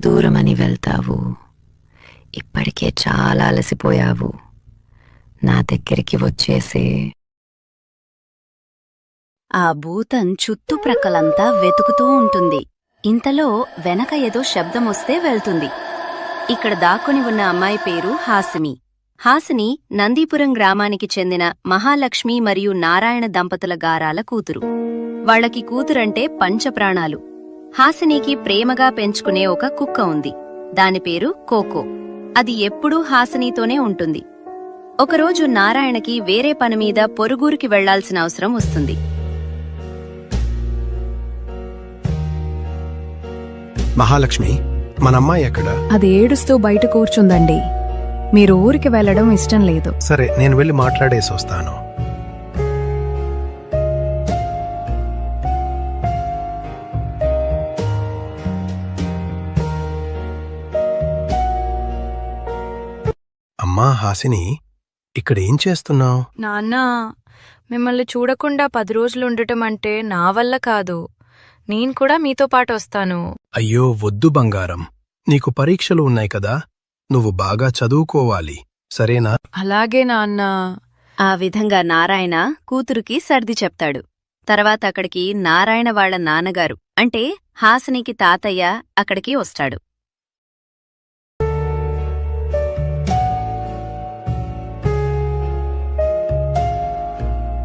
దూరమని వెళ్తావు? ఇప్పటికే చాలా అలసిపోయావు. నా దగ్గరికి వచ్చేసే. ఆ భూతం చుట్టుప్రక్కలంతా వెతుకుతూ ఉంటుంది. ఇంతలో వెనక ఏదో శబ్దమొస్తే వెళ్తుంది. ఇక్కడ దాక్కుని ఉన్న అమ్మాయి పేరు హాసిని. హాసిని నందీపురం గ్రామానికి చెందిన మహాలక్ష్మి మరియు నారాయణ దంపతుల గారాల కూతురు. వాళ్లకి కూతురంటే పంచప్రాణాలు. హాసినికి ప్రేమగా పెంచుకునే ఒక కుక్క ఉంది. దాని పేరు కోకో. అది ఎప్పుడూ హాసినితోనే ఉంటుంది. ఒకరోజు నారాయణకి వేరే పనిమీద పొరుగురికి వెళ్లాల్సిన అవసరం వస్తుంది. మహాలక్ష్మి, మనమ్మాయి ఎక్కడ? అది ఏడుస్తూ బయట కూర్చుందండి. మీరు ఊరికి వెళ్లడం ఇష్టం లేదు. సరే, నేను వెళ్ళి మాట్లాడేసి వస్తాను. అమ్మా హాసిని, ఇక్కడేం చేస్తున్నావు? నాన్నా, మిమ్మల్ని చూడకుండా 10 రోజులు ఉండటం అంటే నా వల్ల కాదు. నేను కూడా మీతో పాటు వస్తాను. అయ్యో వద్దు బంగారం, నీకు పరీక్షలు ఉన్నాయి కదా, నువ్వు బాగా చదువుకోవాలి, సరేనా? అలాగే నాన్నా. ఆ విధంగా నారాయణ కూతురుకి సర్ది చెప్తాడు. తర్వాత అక్కడికి నారాయణ వాళ్ల నాన్నగారు అంటే హాసినికి తాతయ్య అక్కడికి వస్తాడు.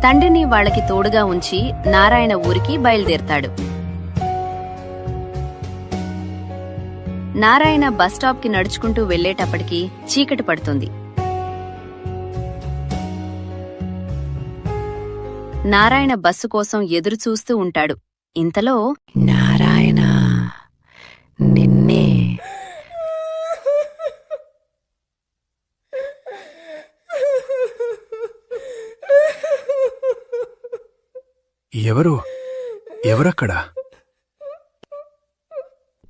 తండ్రిని వాళ్లకి తోడుగా ఉంచి నారాయణ ఊరికి బయలుదేరతాడు. నారాయణ బస్టాప్కి నడుచుకుంటూ వెళ్లేటప్పటికి చీకటి పడుతుంది. నారాయణ బస్సు కోసం ఎదురుచూస్తూ ఉంటాడు. ఇంతలో నారాయణ, నిన్నే. ఎవరక్కడా?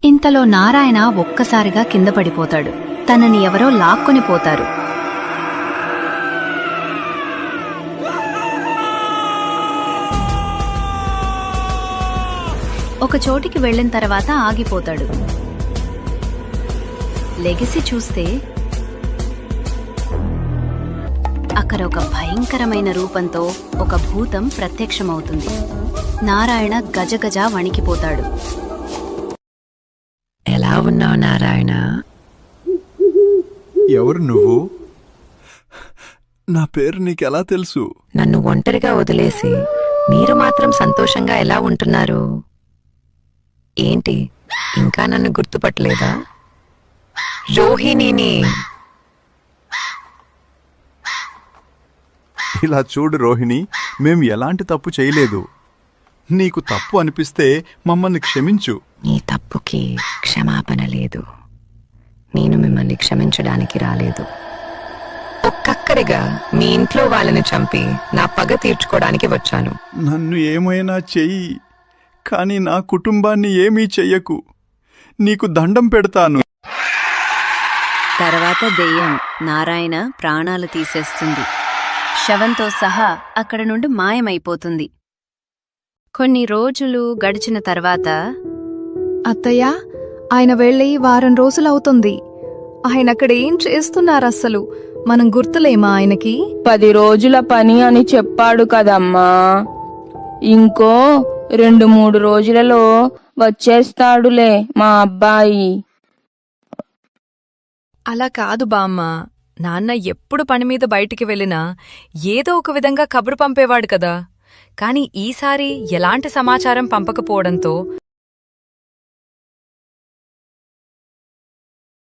ఇంతలో నారాయణ ఒక్కసారిగా కింద పడిపోతాడు. తనని ఎవరో లాక్కొని పోతారు. ఒక చోటికి వెళ్లిన తర్వాత ఆగిపోతాడు. లెగిసి చూస్తే అక్కడ ఒక భయంకరమైన రూపంతో ఒక భూతం ప్రత్యక్షమవుతుంది. నారాయణ గజగజ వణికిపోతాడు. ఎలా ఉన్నావు నారాయణ? ఎవరు నువ్వు? నా పేరు నీకెలా తెలుసు? నన్ను ఒంటరిగా వదిలేసి మీరు మాత్రం సంతోషంగా ఎలా ఉంటున్నారు? ఏంటి, ఇంకా నన్ను గుర్తుపట్టలేదా? రోహిణిని. ఇలా చూడు రోహిణి, మేం ఎలాంటి తప్పు చేయలేదు. నీకు తప్పు అనిపిస్తే మమ్మల్ని క్షమించు. నీ తప్పుకి క్షమాపణ లేదు. నేను మిమ్మల్ని క్షమించడానికి రాలేదు. ఒక్కక్కరిగా మీ ఇంట్లో వాళ్ళని చంపి నా పగ తీర్చుకోవడానికి వచ్చాను. నన్ను ఏమైనా చెయ్యి, కానీ నా కుటుంబాన్ని ఏమీ చెయ్యకు. నీకు దండం పెడతాను. తర్వాత దెయ్యం నారాయణ ప్రాణాలు తీసేస్తుంది. శవంతో సహా అక్కడ నుండి మాయమైపోతుంది. కొన్ని రోజులు గడిచిన తర్వాత అత్తయ్య, ఆయన వెళ్ళి వారం రోజులవుతుంది. ఆయనక్కడ ఏం చేస్తున్నారస్సలు? మనం గుర్తులేమా ఆయనకి? 10 రోజుల పని అని చెప్పాడు కదమ్మా. ఇంకో 2-3 రోజులలో వచ్చేస్తాడులే మా అబ్బాయి. అలా కాదు బామ్మ. నాన్న ఎప్పుడు పనిమీద బయటికి వెళ్ళినా ఏదో ఒక విధంగా కబురు పంపేవాడు కదా. కాని ఈసారి ఎలాంటి సమాచారం పంపకపోవడంతో